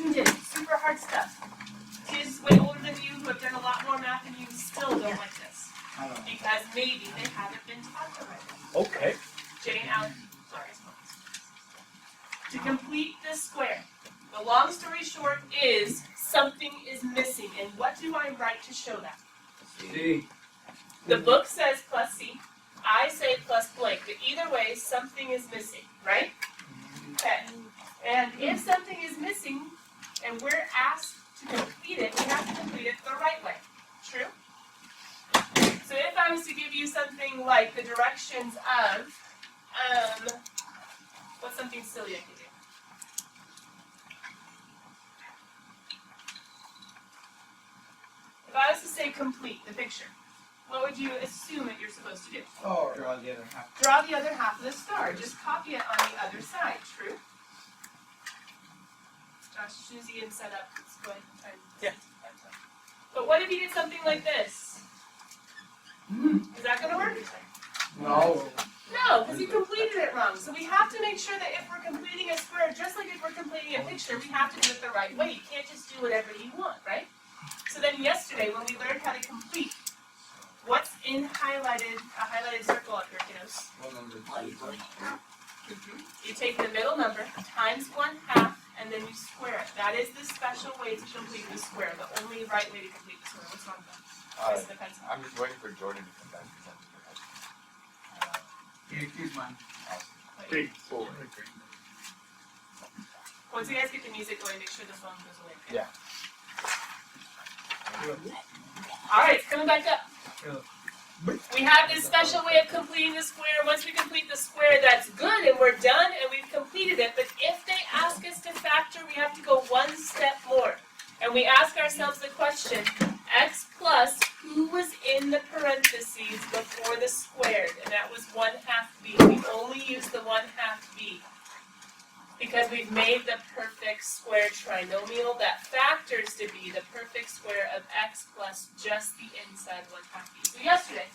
tuned in. Super hard stuff. Kids way older than you who have done a lot more math than you still don't like this. Because maybe they haven't been taught the right way. Okay. Jane, Alg, sorry. To complete this square, the long story short is something is missing. And what do I write to show that? C. The book says plus C. I say plus blank. But either way, something is missing, right? Okay. And if something is missing and we're asked to complete it, we have to complete it the right way. True? So if I was to give you something like the directions of, what's something silly I could do? If I was to say complete the picture, what would you assume that you're supposed to do? Oh, draw the other half. Draw the other half of the star. Just copy it on the other side. True? Josh, as soon as you get set up, let's go ahead and try and Yeah. But what if you did something like this? Is that going to work? No. No, because you completed it wrong. So we have to make sure that if we're completing a square, just like if we're completing a picture, we have to do it the right way. You can't just do whatever you want, right? So then yesterday, when we learned how to complete, what's in a highlighted circle up here, kiddos? You take the middle number times 1/2, and then you square it. That is the special way to complete the square, the only right way to complete the square. What's wrong with that? I'm just waiting for Jordan to come back. Here's mine. Big four. Once you guys get the music going, make sure the phone goes away. Okay? Yeah. Alright, it's coming back up. We have this special way of completing the square. Once we complete the square, that's good, and we're done, and we've completed it. But if they ask us to factor, we have to go one step more. And we ask ourselves the question, x plus, who was in the parentheses before the squared? And that was 1/2 b. We only use the 1/2 b because we've made the perfect square trinomial that factors to be the perfect square of x plus just the inside 1/2 b. So yesterday,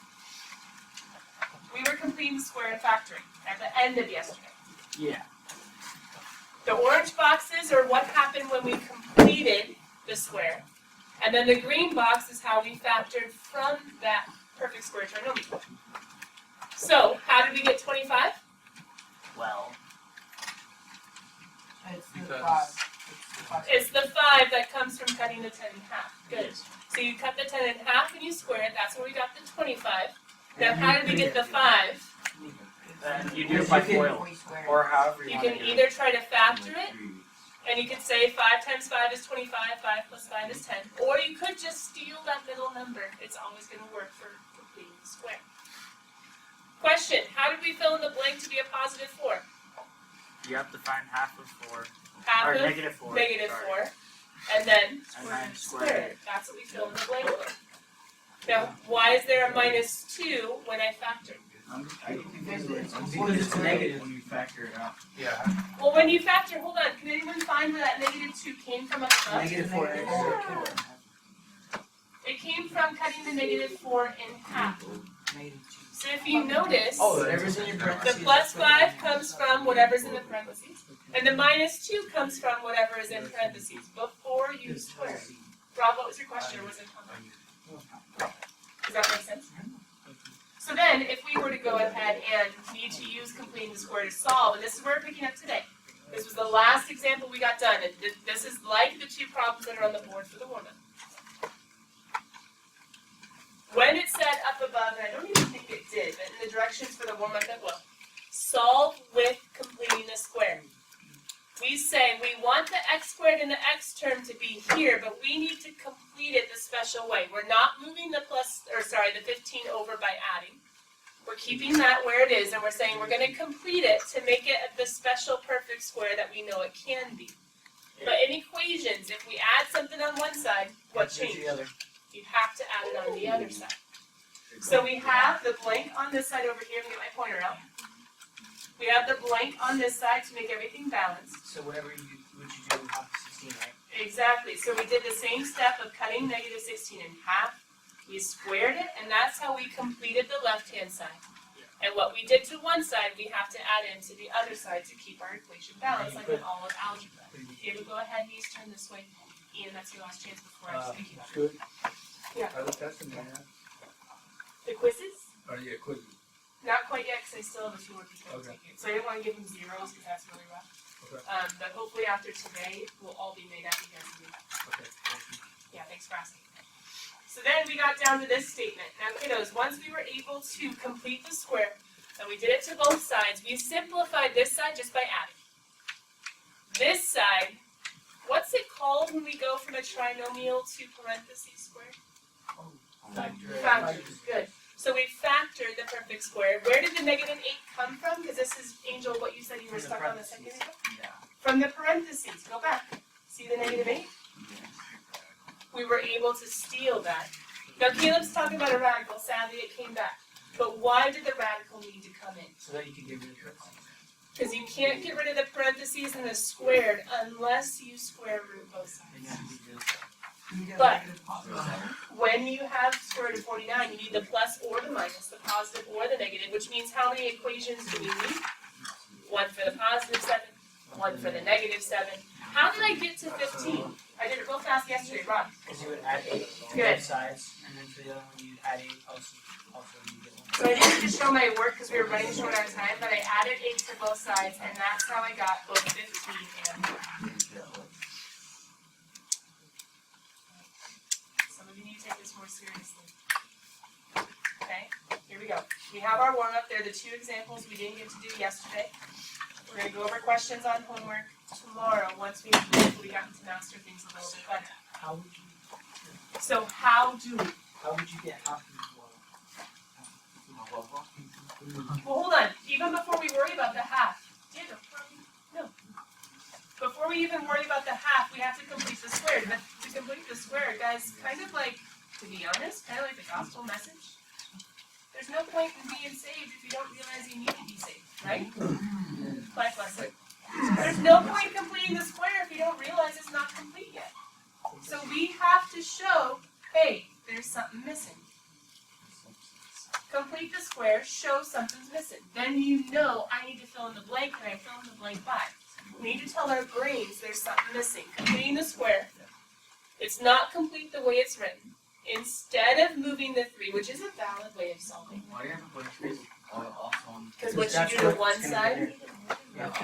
we were completing the square and factoring at the end of yesterday. Yeah. The orange boxes are what happened when we completed the square. And then the green box is how we factored from that perfect square trinomial. So, how did we get 25? Well. It's the 5 that comes from cutting the 10 in half. Good. So you cut the 10 in half and you square it. That's where we got the 25. Now, how did we get the 5? Then you do it by FOIL, or however you You want can to do it. either try to factor it, and you could say 5 times 5 is 25, 5 plus 5 is 10. Or you could just steal that middle number. It's always going to work for completing the square. Question, how did we fill in the blank to be a positive 4? You have to find half of 4. Half Or of negative 4. negative sorry. 4. And then And then square it. That's what we fill in the blank with. Now, why is there a -2 when I factor? Because it's negative when you factor it out. Yeah. Well, when you factor, hold on, can anyone find where that -2 came from up above? Negative 4. It came from cutting the -4 in half. Negative 2. So if you notice, Whatever's in your the parentheses. +5 comes from whatever's in the parentheses, and the -2 comes from whatever is in parentheses before you square. Rob, what was your question, or was it comment? Does that make sense? So then, if we were to go ahead and need to use completing the square to solve, and this is where we're picking up today. This was the last example we got done, and this is like the 2 problems that are on the board for the warm-up. When it said up above, and I don't even think it did, but in the directions for the warm-up it will, solve with completing the square. We say we want the x squared and the x term to be here, but we need to complete it the special way. We're not moving the the 15 over by adding. We're keeping that where it is, and we're saying we're going to complete it to make it the special perfect square that we know it can be. But in equations, if we add something on one side, what changes? You have to add it on the other side. So we have the blank on this side over here. Let me get my pointer out. We have the blank on this side to make everything balanced. So whatever you do with half of 16, right? Exactly. So we did the same step of cutting -16 in half. We squared it, and that's how we completed the left-hand side. And what we did to one side, we have to add into the other side to keep our equation balanced, like in all of algebra. David, go ahead, please turn this way. Ian, that's your last chance before I speak you. Good. Yeah. Are the tests in there? The quizzes? Or yeah, quizzes. Not quite yet, because I still have a few more people to Okay. take it. So I didn't want to give them zeros, because that's really rough. Okay. But hopefully after today, we'll all be made up because of you. Okay. Thank you. Yeah, thanks for asking. So then we got down to this statement. Now kiddos, once we were able to complete the square, and we did it to both sides, we simplified this side just by adding. This side, what's it called when we go from a trinomial to parentheses square? Factor. Good. So we factored the perfect square. Where did the negative 8 come from? Because this is, Angel, what you said you were stuck on a second ago? Yeah. From the parentheses. Go back. See the negative 8? We were able to steal that. Now Caleb's talking about a radical. Sadly, it came back. But why did the radical need to come in? So that you can get rid of it. Because you can't get rid of the parentheses and the squared unless you square root both sides. But when you have square root of 49, you need the plus or the minus, the positive or the negative, which means how many equations do we need? One for the positive 7, one for the negative 7. How did I get to 15? I did it real fast yesterday, Ron. Because you would add 8 on Good. both sides, and then for the other one you'd add 8 also you get 1. So I didn't just show my work because we were running short on time, but I added 8 to both sides, and that's how I got both 15 and 4. Some of you need to take this more seriously. Okay, here we go. We have our warm-up. They're the 2 examples we didn't get to do yesterday. We're going to go over questions on homework tomorrow once we've hopefully gotten to master things a little bit better. How would you get half of the Well, hold on. Even before we worry about the half. Daniel, no. Before we even worry about the half, we have to complete the square. But to complete the square, guys, kind of like, to be honest, kind of like the gospel message. There's no point in being saved if you don't realize you need to be saved, right? Life lesson. There's no point completing the square if you don't realize it's not complete yet. So we have to show, hey, there's something missing. Complete the square, show something's missing. Then you know I need to fill in the blank, and I fill in the blank by. We need to tell our brains there's something missing. Completing the square, it's not complete the way it's written. Instead of moving the 3, which is a valid way of solving. Why do you have to put 3 on? Because what you do to one side, you have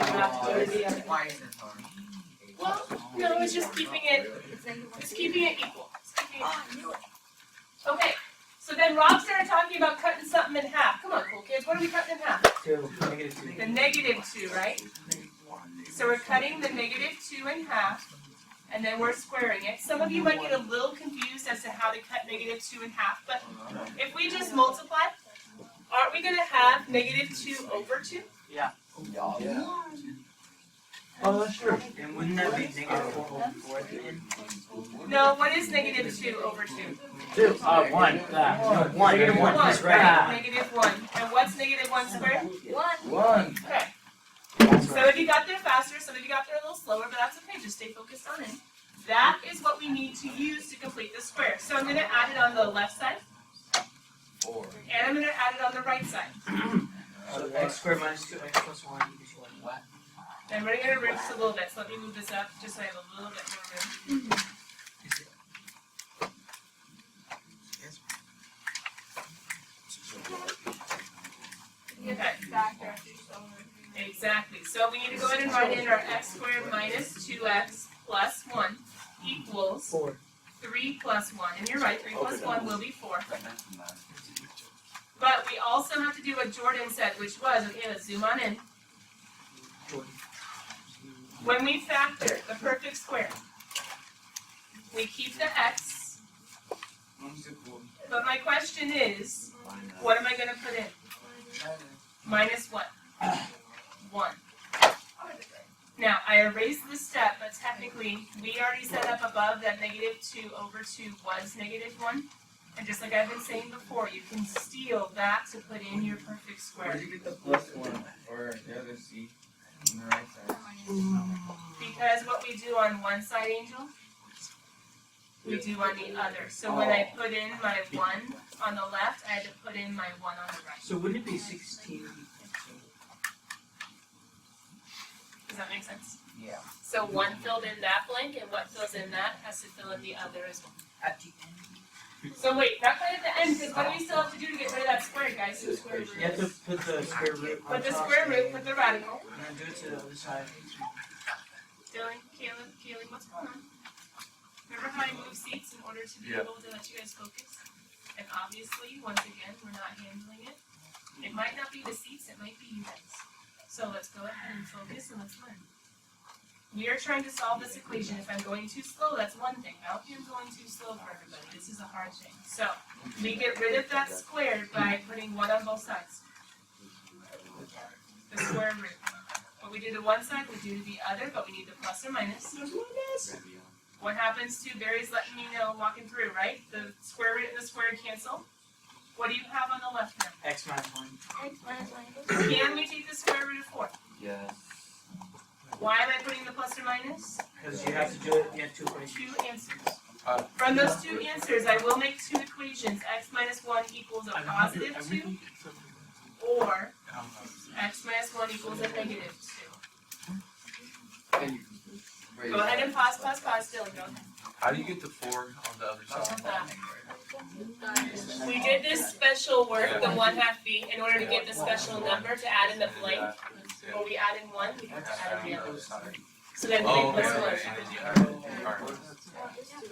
to do to the other. Why is it hard? Well, no, it's just keeping it equal. It's keeping it equal. Okay, so then Rob started talking about cutting something in half. Come on, cool kids, what are we cutting in half? 2, negative 2. The negative 2, right? So we're cutting the negative 2 in half, and then we're squaring it. Some of you might get a little confused as to how to cut negative 2 in half, but if we just multiply, aren't we going to have negative 2 over 2? Yeah. Oh, that's true. And wouldn't that be negative 4 over 4 at the end? No, what is negative 2 over 2? 2. 1. 1. Negative 1 1, is right. Negative 1. And what's negative 1 squared? 1. Okay. Some of you got there faster, some of you got there a little slower, but that's okay, just stay focused on it. That is what we need to use to complete the square. So I'm going to add it on the left side, 4. and I'm going to add it on the right side. So x squared minus 2x plus 1 equals what? I'm running out of room just a little bit, so let me move this up just so I have a little bit more room. Okay. Exactly. So we need to go ahead and write in our x squared minus 2x plus 1 equals 4. 3 plus 1. And you're right, 3 plus 1 will be 4. But we also have to do what Jordan said, which was, okay, let's zoom on in. When we factor the perfect square, we keep the x. But my question is, what am I going to put in? Minus what? 1. Now, I erased this step, but technically, we already set up above that negative 2 over 2 was negative 1. And just like I've been saying before, you can steal that to put in your perfect square. Where did you get the plus 1 or the other C on the right side? Because what we do on one side, Angel, we do on the other. So when I put in my 1 on the left, I had to put in my 1 on the right. So wouldn't it be 16? Does that make sense? Yeah. So 1 filled in that blank, and what fills in that has to fill in the other as well. At the end. So wait, not quite at the end, because what do we still have to do to get rid of that square, guys? The square root. You have to put the square root on Put the top, square root, put the radical. and then do it to the other side. Dylan, Kaylee, what's going on? Remember how I moved seats in order to be able to let you guys focus? And obviously, once again, we're not handling it. It might not be the seats, it might be you guys. So let's go ahead and focus and let's learn. We are trying to solve this equation. If I'm going too slow, that's one thing. I don't think I'm going too slow for everybody. This is a hard thing. So we get rid of that squared by putting 1 on both sides. The square root. What we do to one side, we do to the other, but we need the plus or minus. What happens to Barry's letting me know walking through, right? The square root and the square cancel. What do you have on the left now? X minus 1. Can we take the square root of 4? Yes. Why am I putting the plus or minus? Because you have to do it, you have 2 equations. 2 answers. From those 2 answers, I will make 2 equations. X minus 1 equals a positive 2, or x minus 1 equals a negative 2. Go ahead and pause, Dylan, go ahead. How do you get the 4 on the other side? We did this special work, the 1/2 b, in order to get the special number to add in the blank. When we add in 1, we have to add in the other. So then we make plus 1.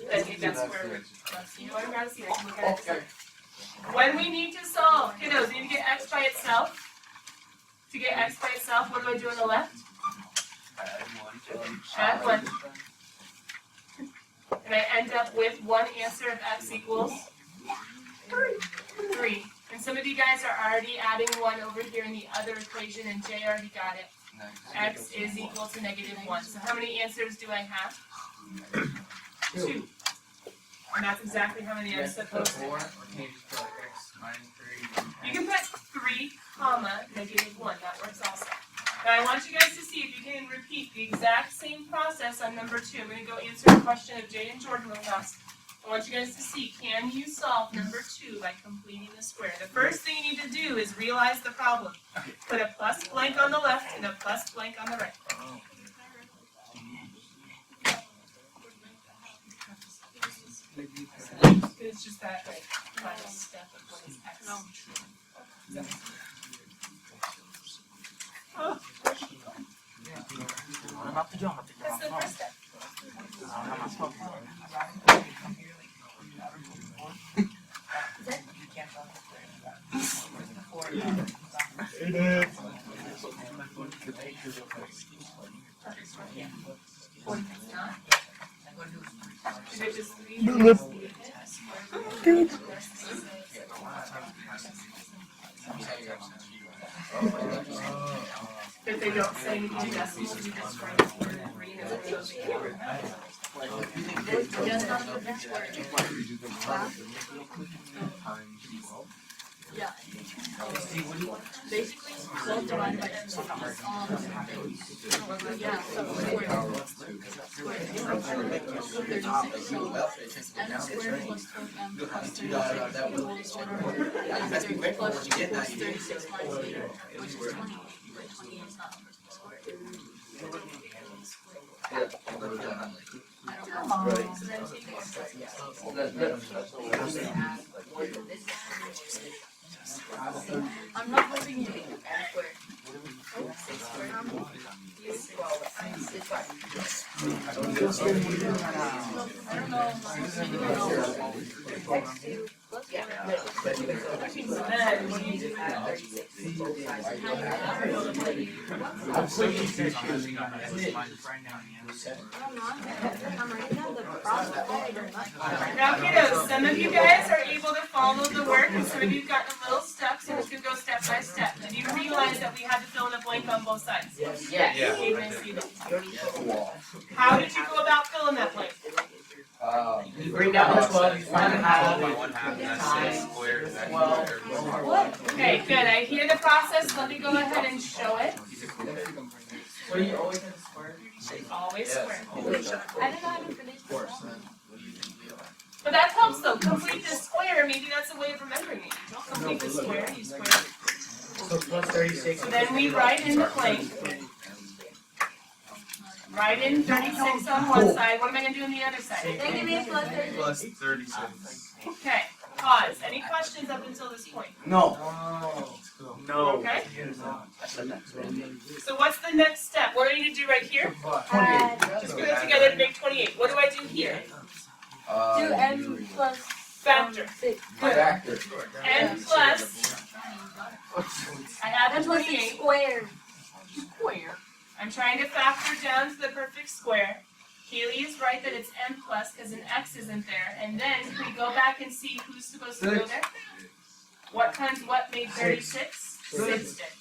Then take that square root. You know what I'm going to see? I can look at it. When we need to solve, kiddos, we need to get x by itself. To get x by itself, what do I do on the left? Add 1. And I end up with 1 answer of x equals 3. And some of you guys are already adding 1 over here in the other equation, and Jay already got it. X is equal to negative 1. So how many answers do I have? 2. And that's exactly how many I'm supposed to have. You can put 3, comma, negative 1. That works also. Now I want you guys to see if you can repeat the exact same process on number 2. I'm going to go answer a question of Jay and Jordan real fast. I want you guys to see, can you solve number 2 by completing the square? The first thing you need to do is realize the problem. Put a plus blank on the left and a plus blank on the right. It's just that final step of what is x. That's the first step. Is it just 3? If they don't say anything decimals, you just write the word in green and it goes over. Just not the next word. Yeah. Basically, both divided by n. Yeah, so square. So 36. So n squared plus 12m plus 36 equals 1 plus 2 equals 36 minus 8, which is 28. But 28 is not number squared. I'm not hoping you Now kiddos, some of you guys are able to follow the work and some of you have gotten a little stuck, so we could go step by step. Did you realize that we had to fill in a blank on both sides? Yes. How did you go about filling that blank? You bring down the 12, you find the half. 1/2, that's 6 squared, that's Okay, good. I hear the process. Let me go ahead and show it. So you always have to square? Always square. I don't know how to finish this one. But that helps though, complete the square, maybe that's a way of remembering it. Complete the square, you square it. So plus 36. So then we write in the blank. Write in 36 on one side, what am I gonna do on the other side? Negative plus 36. Plus 36. Okay, pause, any questions up until this point? No. No. Okay, so what's the next step? What do I need to do right here? Just put it together to make 28. What do I do here? Do m plus Factor. 6. Factor. N plus, I have a M plus 28. squared. I'm trying to factor down to the perfect square. Keely is right that it's n plus because an x isn't there. And then can we go back and see who's supposed to go there? What times what made 36? 6 did.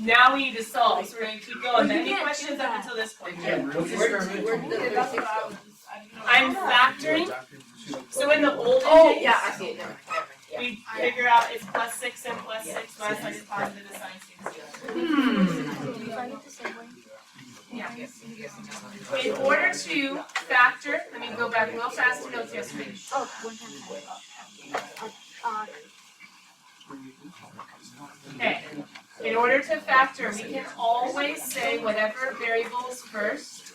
Now we need to solve, so we're going to keep going. Any questions up until this point? I'm factoring. So in the olden days, I see it now. we figure out it's plus 6 and plus 6. Last I did positive the sign students. Yeah. In order to factor, let me go back real fast to notes yesterday. Okay. In order to factor, we can always say whatever variable is first,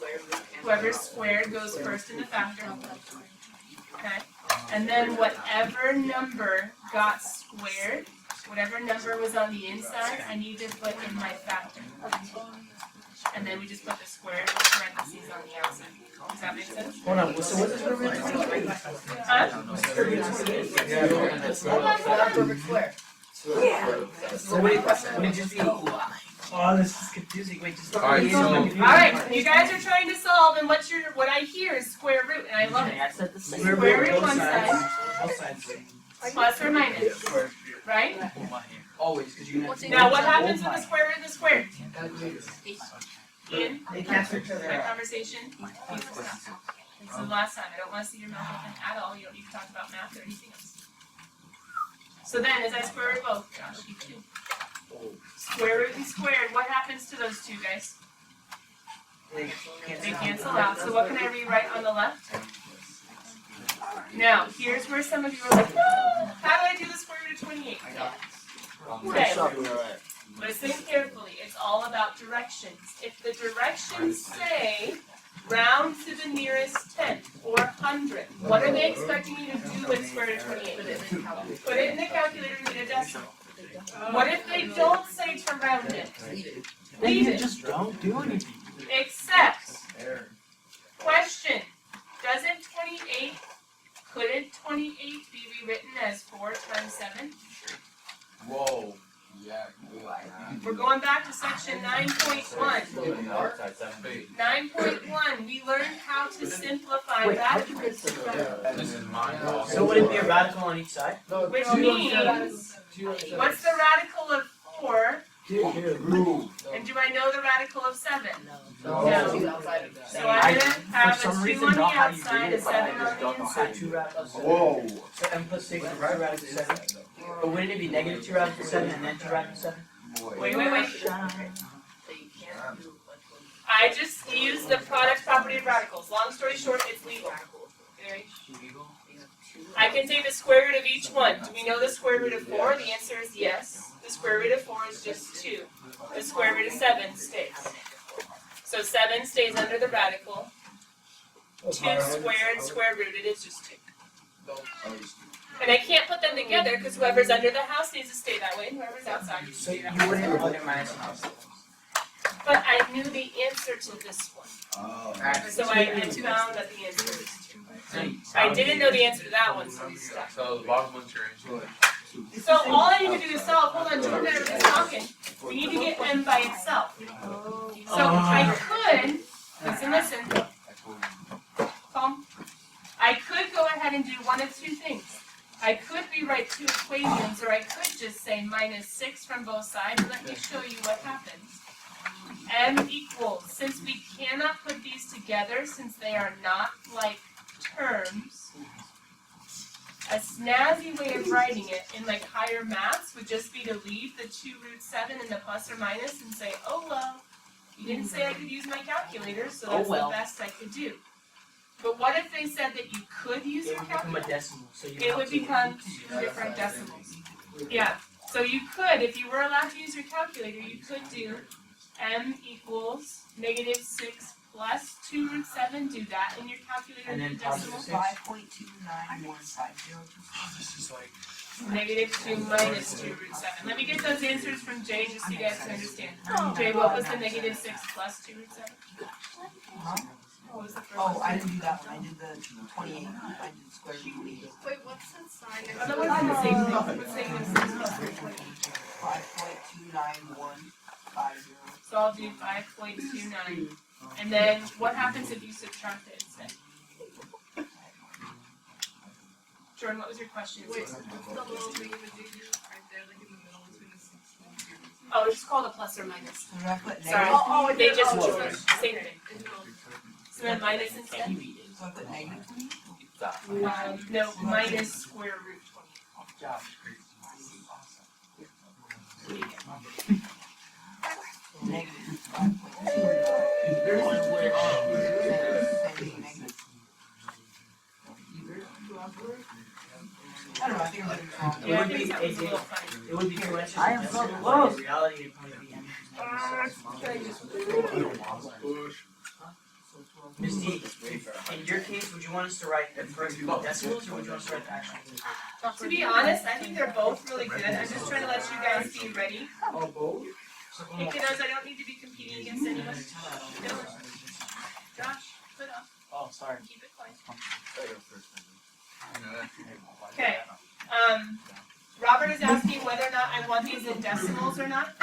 whoever's squared goes first in the factor. Okay. And then whatever number got squared, whatever number was on the inside, I need to put in my factor. And then we just put the square parentheses on the outside. Does that make sense? Hold on, so what's this for? Huh? Perfect square. So wait, what did you see? Oh, this is confusing. Wait, just Alright, so- Alright, you guys are trying to solve, and what I hear is square root, and I love it. Square root one side, Both sides. plus or minus, right? Always, because you can. Now what happens with the square root of the square? Ian, They cancel each other my out. conversation, please stop. This is the last time, I don't wanna see your mouth open at all, you don't need to talk about math or anything else. So then, as I square root both, Josh, you too. Square root and squared, what happens to those two guys? They cancel out, so what can I rewrite on the left? Now, here's where some of you are like, no, how do I do the square root of 28? Okay, listen carefully, it's all about directions. If the directions say round to the nearest tenth or hundredth, what are they expecting you to do with square root of 28? Put it in the calculator and get a decimal. What if they don't say to round it? Leave it. Just don't do anything. Except, question, couldn't 28 be rewritten as 4 times 7? Whoa. Yeah. We're going back to section 9.1. 9.1, we learned how to simplify radicals. This is mine. So would it be a radical on each side? Which means, what's the radical of 4? And do I know the radical of 7? No. So I'm gonna have a 2 on the outside, a 7 on the inside. 2 radicals. Whoa. So m plus 6 is 2 radicals 7. But wouldn't it be negative 2 radicals 7 and then 2 radicals 7? Wait. I just used the product property of radicals. Long story short, it's legal. Okay. I can take the square root of each one. Do we know the square root of 4? The answer is yes. The square root of 4 is just 2. The square root of 7 stays. So 7 stays under the radical. 2 squared, square rooted is just 2. And I can't put them together because whoever's under the house needs to stay that way, and whoever's outside needs to So stay that you way. wouldn't plug in minus house. But I knew the answer to this one. So I found that the answer is 2. I didn't know the answer to that one, so we stuck. So the bottom one's your answer. So all I need to do is solve, hold on, Jordan, everybody's talking. We need to get m by itself. So I could, listen, calm. I could go ahead and do one of two things. I could rewrite 2 equations, or I could just say minus 6 from both sides. Let me show you what happens. M equals, since we cannot put these together, since they are not like terms, a snazzy way of writing it in like higher maths would just be to leave the 2 root 7 in the plus or minus and say, oh well, you didn't say I could use my calculator, so that's the best I could do. But what if they said that you could use It your would become a calculator? decimal, so you It have would to. become two different decimals. Yeah, so you could, if you were allowed to use your calculator, you could do m equals -6 plus 2 root 7, do that in your calculator And in then the decimal. positive 5.29150. -2 minus 2 root 7. Let me get those answers from Jay just so you guys can understand. Jay, what was the -6 plus 2 root 7? What was the first Oh, one? I didn't do that one. I did the 28. I did square root of Wait, what's that sign? Oh, that wasn't the same thing. What's -6 plus 3.8? 5.29150. So I'll do 5.29. And then what happens if you subtract it instead? Jordan, what was your question? Wait, the little negative digit right there, like in the middle between the 6 and 0. Oh, it's just called a plus or minus. So did I put Sorry. negative? Oh, They just oh, chose sorry. the same thing. So then minus instead? So I put negative 20? No, minus square root 20. Josh. What do you get? Negative 5.2. I don't know, I think I'm looking wrong. Yeah, I think that was a little funny. It would be two answers. I am so decimal, close. but in reality, it'd probably be Misty, in your case, would you want us to write the first decimals, or would you want us to write the actual? To be honest, I think they're both really good. I'm just trying to let you guys be ready. Oh, both? Hey kiddos, I don't need to be competing against anyone. Josh, put up. Oh, sorry. Keep it quiet. Okay. Robert is asking whether or not I want these in decimals or not.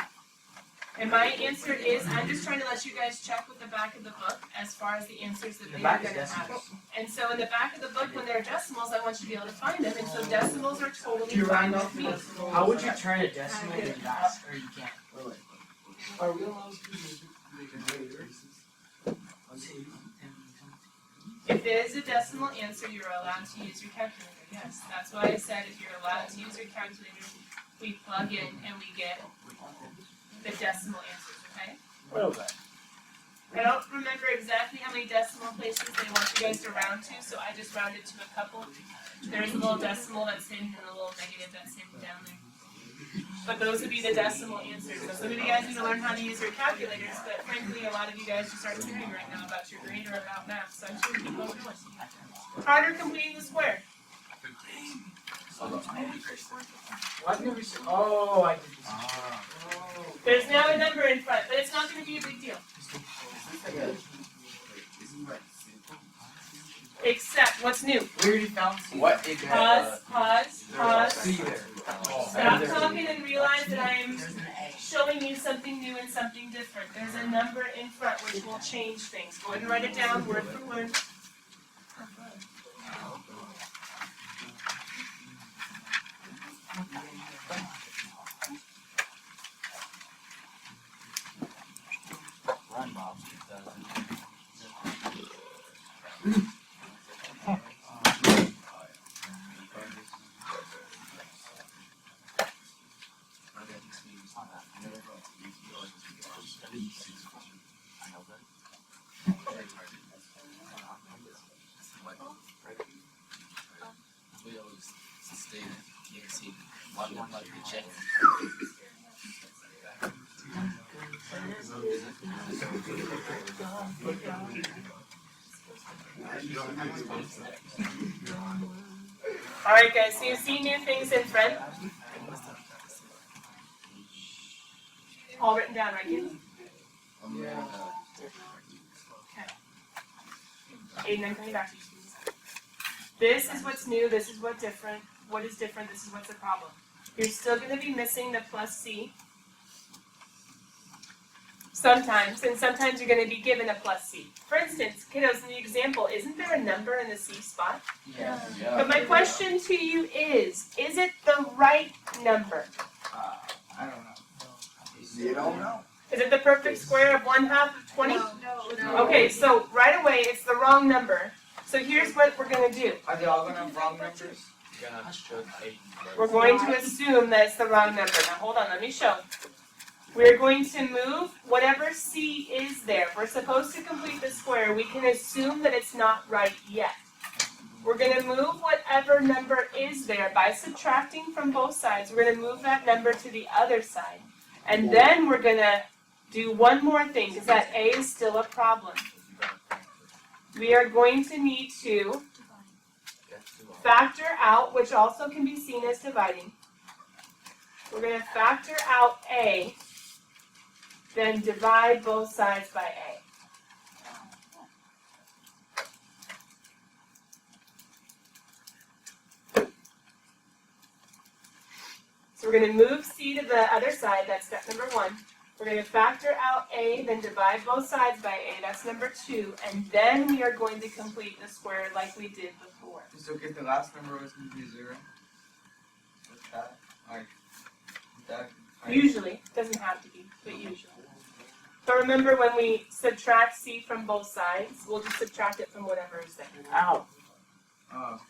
And my answer is, I'm just trying to let you guys check with the back of the book as far as the answers that The they are back is going to have. decimals. And so in the back of the book, when there are decimals, I want you to be able to find them. And so decimals are totally fine with me. How would you turn a decimal into that, or you can't? Are we allowed to make it later? If it is a decimal answer, you're allowed to use your calculator. Yes, that's why I said if you're allowed to use your calculator, we plug in and we get the decimal answers, okay? I don't remember exactly how many decimal places they want you guys to round to, so I just rounded to a couple. There's a little decimal that's hidden and a little negative that's hidden down there. But those would be the decimal answers. So some of you guys need to learn how to use your calculators, but frankly, a lot of you guys just aren't caring right now about your grade or about math, so I'm sure keep on going. Carter completing the square. I've never seen. Oh, I did this. There's now a number in front, but it's not going to be a big deal. Except, what's new? We already found C. What? Pause. See there. Stop talking and realize that I am showing you something new and something different. There's a number in front which will change things. Go ahead and write it down word for word. Alright guys, so you see new things in front? All written down, right, kids? Aiden, I'm coming back to you. This is what's new, this is what's different. What is different, this is what's a problem. You're still going to be missing the plus C. Sometimes, and sometimes you're going to be given a plus C. For instance, kiddos, in the example, isn't there a number in the C spot? Yeah. But my question to you is it the right number? I don't know. You don't know. Is it the perfect square of 1/2 of 20? No. Okay, so right away it's the wrong number. So here's what we're going to do. Are they all gonna have wrong numbers? We're going to assume that it's the wrong number. Now hold on, let me show. We're going to move whatever C is there. We're supposed to complete the square square, we can assume that it's not right yet. We're going to move whatever number is there by subtracting from both sides. We're going to move that number to the other side. And then we're going to do one more thing, because that A is still a problem. We are going to need to factor out, which also can be seen as dividing. We're going to factor out A, then divide both sides by A. So we're going to move C to the other side, that's step number 1. We're going to factor out A, then divide both sides by A, that's number 2, and then we are going to complete the square like we did before. It's okay if the last number was going to be 0. What's that? Like, that. Usually, doesn't have to be, but usually. But remember, when we subtract C from both sides, we'll just subtract it from whatever is there. Ow. Oh,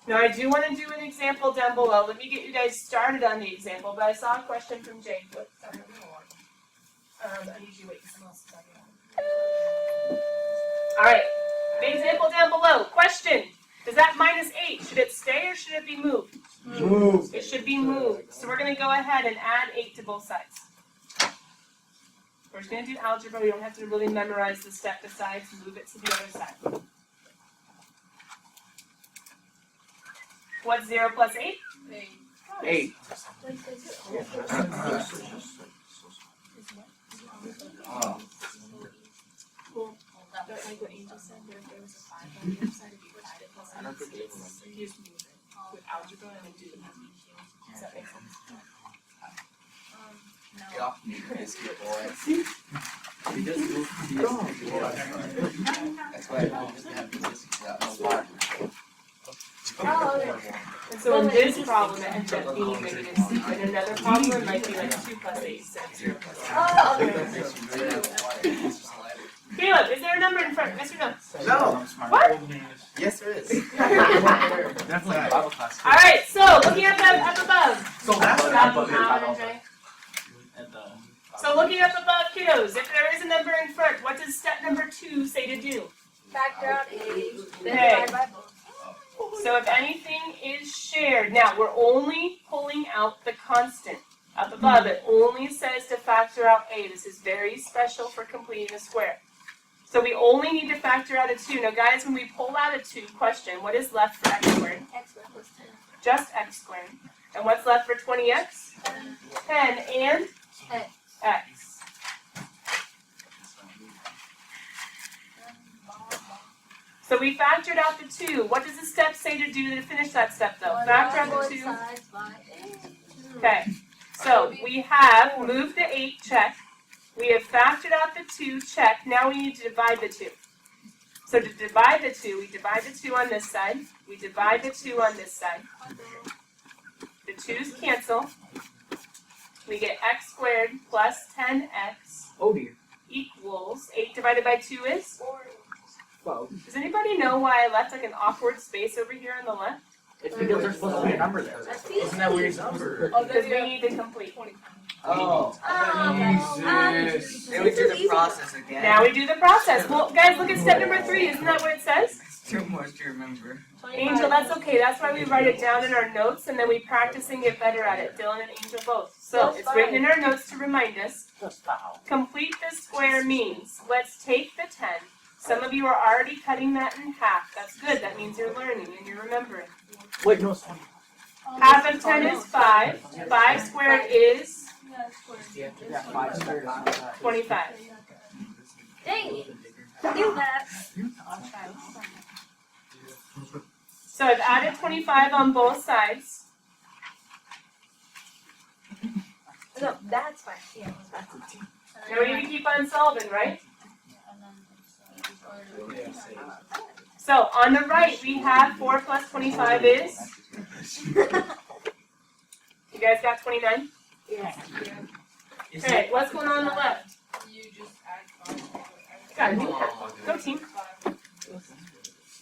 Now, I do want to do an example down below. Let me get you guys started on the example, but I saw a question from Jake. I usually wait for someone else to talk about it. All right, the example down below. Question, does that minus 8, should it stay or should it be moved? Move. It should be moved. So we're going to go ahead and add 8 to both sides. We're just going to do algebra. We don't have to really memorize the step besides move it to the other side. What's 0 plus 8? 8. oh. Like what Angel said, where if there was a 5 on the other side, if you divide it plus 8, you just move it with algebra and then do the math. Does that make sense? Get off me, biscuit boy. We just moved to the That's why I just have biscuits without no water. And so in this problem, it ends up being negative C. In another problem, it might be like 2 plus 8 is 0 plus 8. Caleb, is there a number in front? Yes or no? No. What? Yes, there is. Definitely a Bible class. All right, so looking at that up above. So that's what Andre. So looking up above, kiddos, if there is a number in front, what does step number 2 say to do? Factor out A, then Okay. divide by both. So if anything is shared, now we're only pulling out the constant. Up above, it only says to factor out A. This is very special for completing a square. So we only need to factor out a 2. Now guys, when we pull out a 2, question, what is left for x squared? X squared plus 10. Just x squared. And what's left for 20x? 10 and X. x. So we factored out the 2. What does the step say to do to finish that step though? Factor out the 2. Sides by A. Okay. So we have moved the 8, check. We have factored out the 2, check. Now we need to divide the 2. So to divide the 2, we divide the 2 on this side. We divide the 2 on this side. The 2's cancel. We get x squared plus 10x Oh dear. equals 8 divided by 2 is? 12. Does anybody know why I left like an awkward space over here on the left? It's because there's supposed to be a number there. Isn't that weird number? Because we need to complete. Oh. Jesus. Then we do the process again. Now we do the process. Well, guys, look at step number 3. Isn't that what it says? It's too much to remember. Angel, that's okay. That's why we write it down in our notes, and then we practice and get better at it. Dylan and Angel both. So it's written in our notes to remind us. Just how. Complete the square means, let's take the 10. Some of you are already cutting that in half. That's good. That means you're learning and you're remembering. Wait, no, it's 20. Half of 10 is 5. 5 squared is Yeah, 5 squared is 25. Dang it. Do that. So I've added 25 on both sides. No, that's fine. Yeah, that's Now we need to keep on solving, right? So on the right, we have 4 plus 25 is? You guys got 29? Yeah. Okay, what's going on the left? You just add 5. Got it. Go team.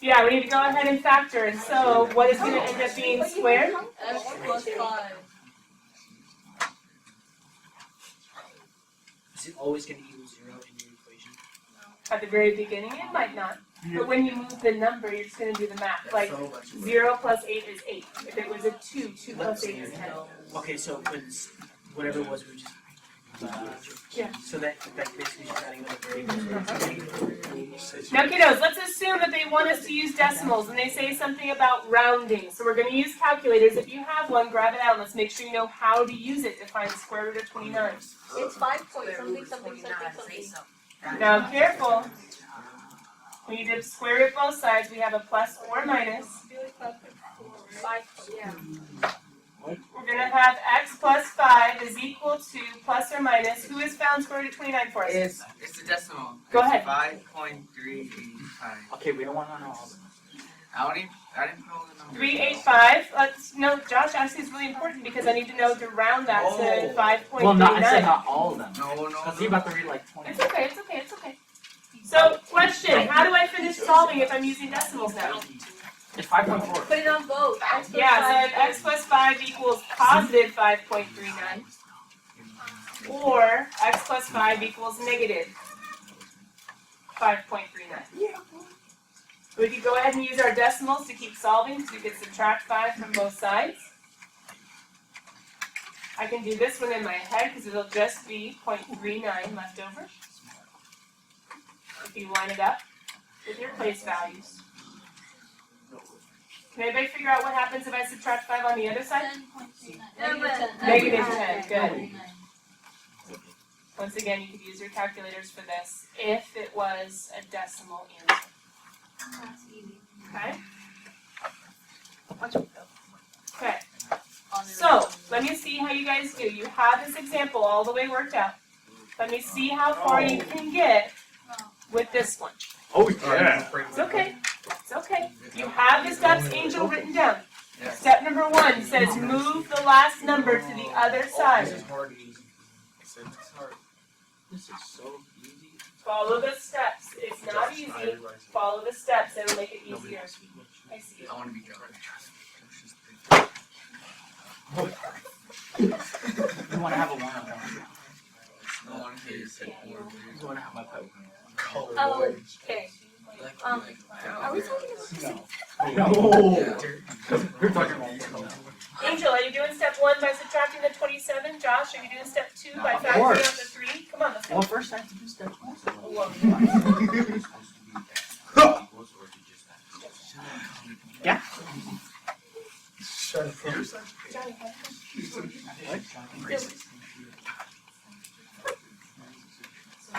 Yeah, we need to go ahead and factor. And so what is going to end up being squared? X plus 5. Is it always going to equal 0 in your equation? At the very beginning, it might not. But when you move the number, you're just going to do the math. Like 0 plus 8 is 8. If it was a 2, 2 plus 8 is 10. Okay, so whatever it was, we just. Yeah. So that basically just adding another variable. Now, kiddos, let's assume that they want us to use decimals and they say something about rounding. So we're going to use calculators. If you have one, grab it out and let's make sure you know how to use it to find the square root of 29. It's 5 point something, something, something, something. Now, careful. When you do square root both sides, we have a plus or a minus. 5, yeah. We're going to have x plus 5 is equal to plus or minus. Who has found square root of 29 for us? It's the decimal. Go ahead. 5.385. Okay, we don't want to know all of them. I didn't put all the numbers. 385. No, Josh asked is really important because I need to know to round that to 5.39. Well, I said not all of them. No. Because he's about to read like 20. It's okay, it's okay, it's okay. So, question, how do I finish solving if I'm using decimals now? It's 5.4. Put it on both. Yeah, so if x plus 5 equals positive 5.39, or x plus 5 equals negative 5.39. We could go ahead and use our decimals to keep solving, so we could subtract 5 from both sides. I can do this one in my head because it'll just be 0.39 left over. If you line it up with your place values. Can anybody figure out what happens if I subtract 5 on the other side? Negative 10, good. Once again, you could use your calculators for this if it was a decimal answer. Okay? Okay. So, let me see how you guys do. You have this example all the way worked out. Let me see how far you can get with this one. Oh, yeah. It's okay. It's okay. You have the steps, Angel, written down. Step number 1 says move the last number to the other side. This is hard and easy. This is so easy. Follow the steps. It's not easy. Follow the steps. It'll make it easier. I see. I want to be Josh. You want to have a one-on-one. No one cares. You want to have my pet. Oh, okay. Are we talking about No. Yeah. We're talking about Angel, are you doing step 1 by subtracting the 27? Josh, are you doing step 2 by Of factoring out course. the 3? Come on, let's go. Well, first I have to do step 1. Yeah. Shut up.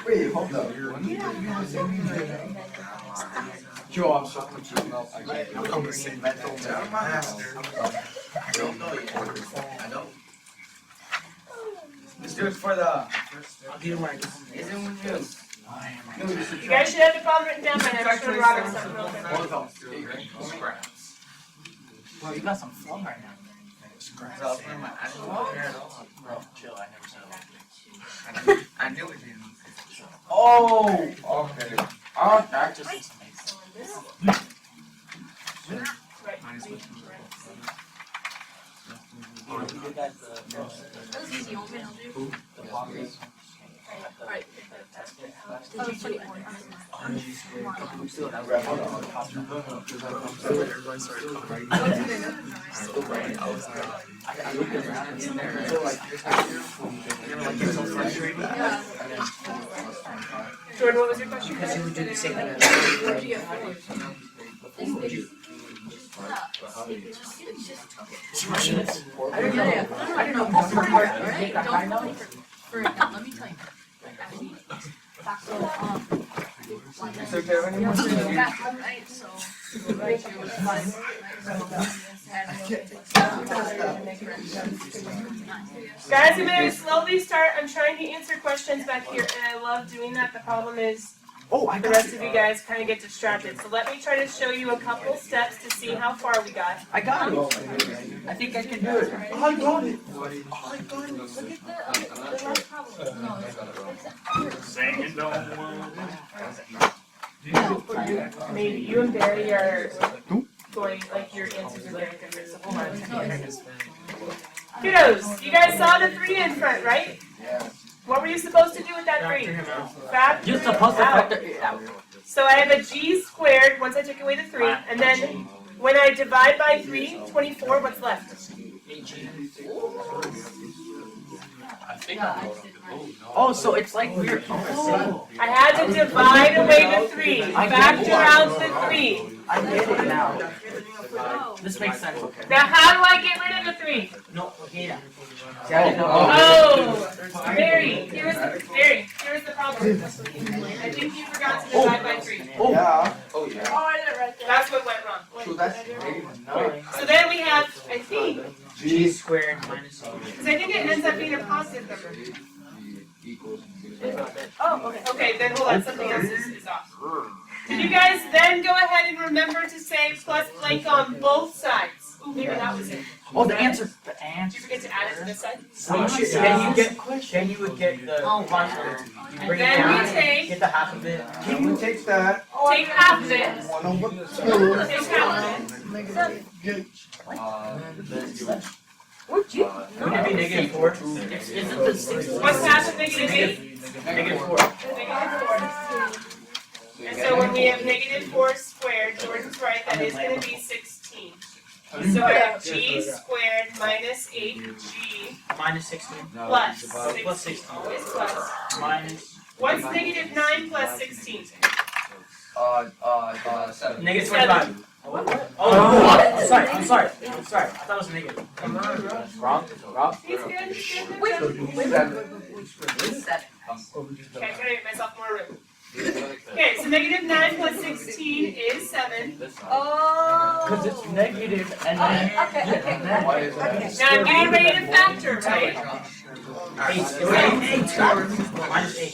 Wait, hold up. Joe, I'm so much I'm coming to say mental master. I don't know yet. I don't. Let's do it for the. I'll get it when I get home. Isn't one just. You guys should have the problem written down by now. I'm just going to Robert something real quick. Hold on. Scraps. Well, you got some flow right now. Scraps. So, I don't know. Bro, chill. I never said that. I knew it didn't. Oh, okay. Oh, that just. Right. We did that That was easy. You want me to do? the bombers. Alright. Oh, it's 24. We still have I looked around and seen there. So like, you know, like you're so frustrated. Yeah. Jordan, what was your question? Because you would do the same thing. Where'd you get 4? I don't know. I don't know. For part, right? Don't for let me tell you. It's okay, when you want to. Right, so right here was 5. Guys, I'm going to slowly start. I'm trying to answer questions back here, and I love doing that. The problem is the rest of you guys kind of get distracted. So let me try to show you a couple steps to see how far we got. I got it. I think I can do it. I got it. Look at the last problem. No, Maybe you and Barry are going, like, your answers are very different. So hold on. Kiddos, you guys saw the 3 in front, right? Yeah. What were you supposed to do with that 3? Factor You're supposed to it out. factor it out. So I have a g squared once I took away the 3, and then when I divide by 3, 24, what's left? Oh, so it's like we're. Oh, I had to divide away the 3, factor out the 3. I get it now. This makes sense. Now how do I get rid of the 3? No, yeah. Oh, Mary, here's the problem. I think you forgot to divide by 3. Yeah. Oh, I did it right there. That's what went wrong. So that's So then we have, I think, G squared minus A. because I think it ends up being a positive number. Oh, okay. Okay, then hold on, something else is off. Did you guys then go ahead and remember to say plus blank on both sides? Ooh, maybe that was it. Oh, the answer. The Did answer. you forget to add it to this side? Then you would get the constant. You bring it Then down. we take- Get the half of it. Can we take that? Take half of it. 1/2. Take half of it. Wouldn't it be negative 4? Isn't the 6? What's half of negative 8? Negative 4. Negative 4. And so when we have negative 4 squared, Jordan's right, that is going to be 16. So I have g squared minus 8g Minus 16. plus 16. Plus 16. Always plus. Minus. What's negative 9 plus 16? 7. Negative 7. 25. Oh, I'm sorry. I thought it was negative. Wrong. He's good, he's good. Wait, Okay, wait. I'm trying to make myself more room. Okay, so negative 9 plus 16 is 7. Oh. Because it's negative and then. Okay. Now I'm getting ready to factor, right? 8. Minus 8.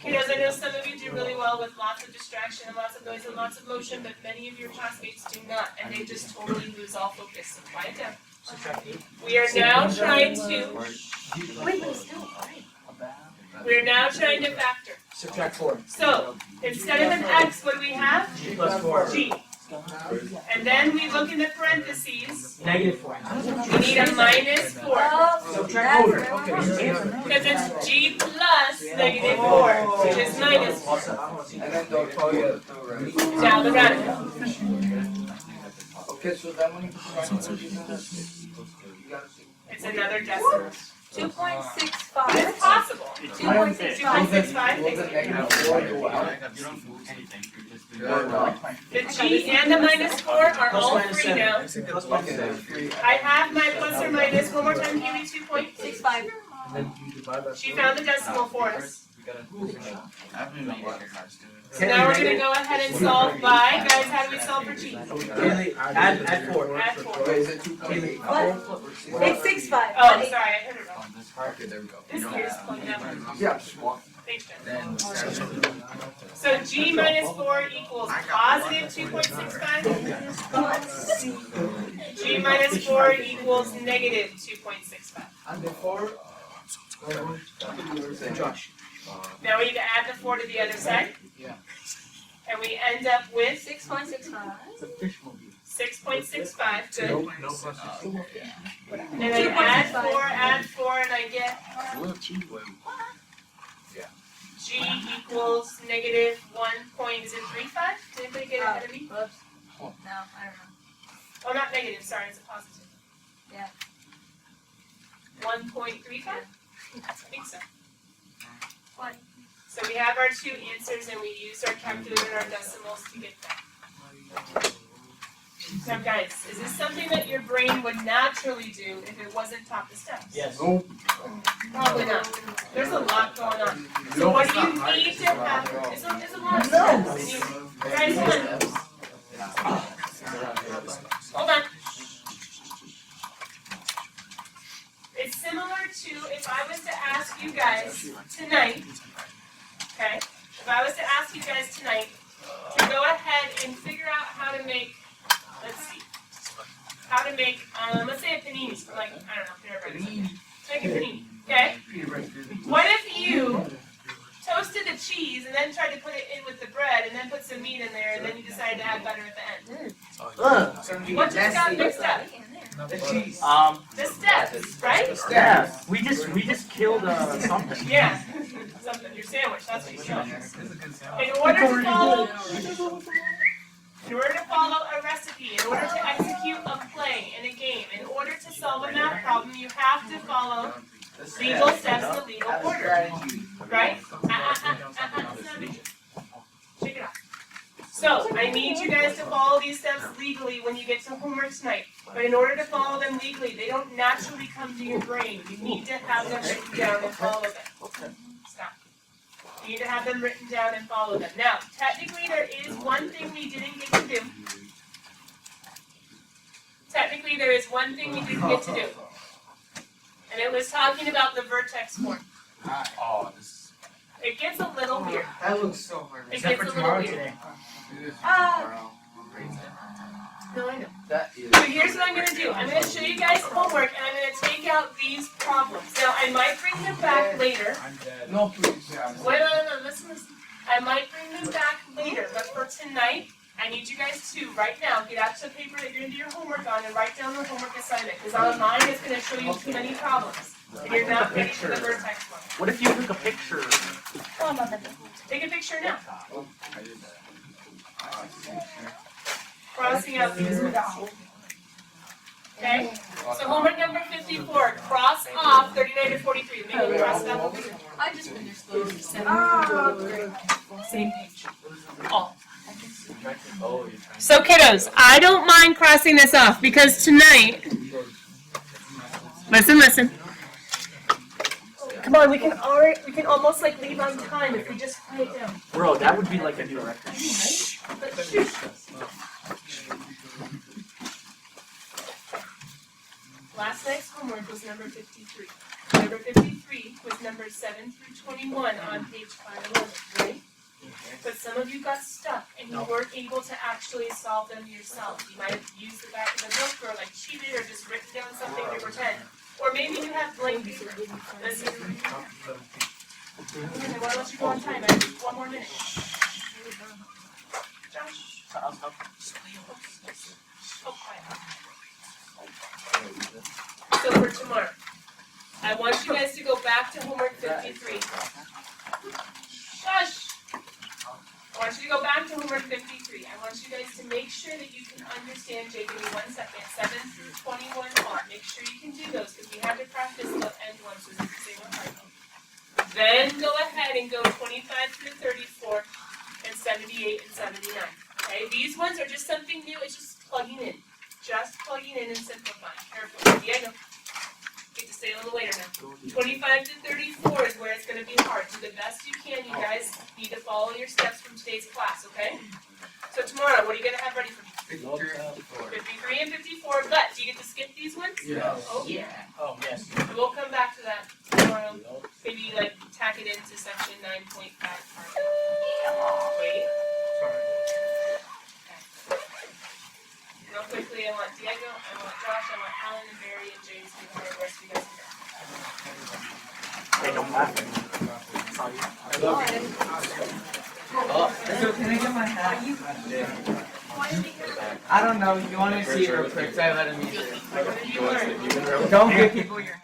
Kiddos, I know some of you do really well with lots of distraction and lots of noise and lots of motion, but many of your classmates do not, and they just totally lose all focus. So quiet down. Subtract 8. We are now trying to factor. Subtract 4. So instead of an x, what do we have? Plus 4. G. And then we look in the parentheses. Negative 4. We need a minus 4. Subtract over. Okay. Because it's g plus negative 4, which is minus 4. And then don't call you Now the radical. Okay, so then when you put It's another decimal. 2.65. It's possible. 2.65. 2.65. The g and the minus 4 are all free now. I have my plus or minus. One more time, give me 2.65. She found the decimal for us. So now we're going to go ahead and solve by, guys, how do we solve for g? Add 4. Add 4. Is it 2.8? It's 6.5. Oh, sorry, I heard it wrong. Okay, there we go. This here is plugged out. Yeah, smart. Thanks, Jen. So g minus 4 equals positive 2.65. G minus 4 equals negative 2.65. And before, Josh. Now we need to add the 4 to the other side. Yeah. And we end up with 6.65. 6.65. Good. And then add 4, and I get g equals negative 1.35. Did anybody get ahead of me? Whoops. No, I don't know. Oh, not negative. Sorry, it's a positive. Yeah. 1.35? I think so. One. So we have our 2 answers, and we use our calculator and our decimals to get that. Now, guys, is this something that your brain would naturally do if it wasn't taught the steps? Yes. Probably not. There's a lot going on. So what do you need to have? It's a lot of steps. And you, guys, hold on. It's similar to if I was to ask you guys tonight, okay? If I was to ask you guys tonight to go ahead and figure out how to make, let's see, let's say a panini, like, I don't know, peanut butter. Make a panini, okay? What if you toasted the cheese and then tried to put it in with the bread and then put some meat in there and then you decided to add butter at the end? What just got mixed up? The cheese. The steps, right? Yeah. We just killed something. Yeah. Something. Your sandwich. That's what you said. In order to follow a recipe, in order to execute a play in a game, in order to solve a math problem, you have to follow legal steps in the legal order. Right? Shake it off. So, I need you guys to follow these steps legally when you get to homework tonight. But in order to follow them legally, they don't naturally come to your brain. You need to have them written down and follow them. Stop. You need to have them written down and follow them. Now, technically there is one thing we didn't get to do. Technically there is one thing we didn't get to do. And it was talking about the vertex form. Oh, this It gets a little weird. That looks so hard. It Except gets for a little tomorrow weird. today. No, I know. that is. So here's what I'm going to do. I'm going to show you guys homework, and I'm going to take out these problems. Now, I might bring them back later. I'm dead. No, please. Wait, no, listen. I might bring them back later, but for tonight, I need you guys to, right now, get out the paper that you're going to do your homework on and write down the homework assignment, because on mine it's going to show you too many problems. And you're not ready for the vertex one. What if you took a picture? Take a picture now. I did that. Crossing out these ones. Okay? So homework number 54, cross off 39 to 43. Maybe we'll cross it out over here. I just finished those. Same page. Oh. Oh, you're trying. So kiddos, I don't mind crossing this off because tonight, listen. Come on, we can almost like leave on time if we just quiet down. Bro, that would be like a new record. But shush. Last night's homework was number 53. Number 53 was numbers 7 through 21 on page 511, right? But some of you got stuck and you weren't able to actually solve them yourself. You might have used the back of the book or like cheated or just written down something to pretend. Or maybe you have blank paper. Listen. I want to let you go on time. I have just one more minute. Josh. Oh, quiet. So for tomorrow, I want you guys to go back to homework 53. Shush! I want you to go back to homework 53. I want you guys to make sure that you can understand, Jay, give me 1 second, 7 through 21 on. Make sure you can do those because we had to practice the end ones so we can say what hard. Then go ahead and go 25 through 34 and 78 and 79. Okay, these ones are just something new. It's just plugging in. Just plugging in and simplifying. Careful. Diego. Get to stay a little later now. 25 to 34 is where it's going to be hard. Do the best you can. You guys need to follow your steps from today's class, okay? So tomorrow, what are you going to have ready for me? 53 and 54. But do you get to skip these ones? Yeah. Oh, Yeah. Oh, yes. So we'll come back to that tomorrow. Maybe like tack it into section 9.5 part. Wait. Real quickly, I want Diego, I want Josh, I want Alan and Barry and James to do the rest of you guys here. They don't laugh. It's all you. So can I get my hat? Why did he get that? I don't know. You want to see it real quick? So I let him use it. What did you learn? Don't give people your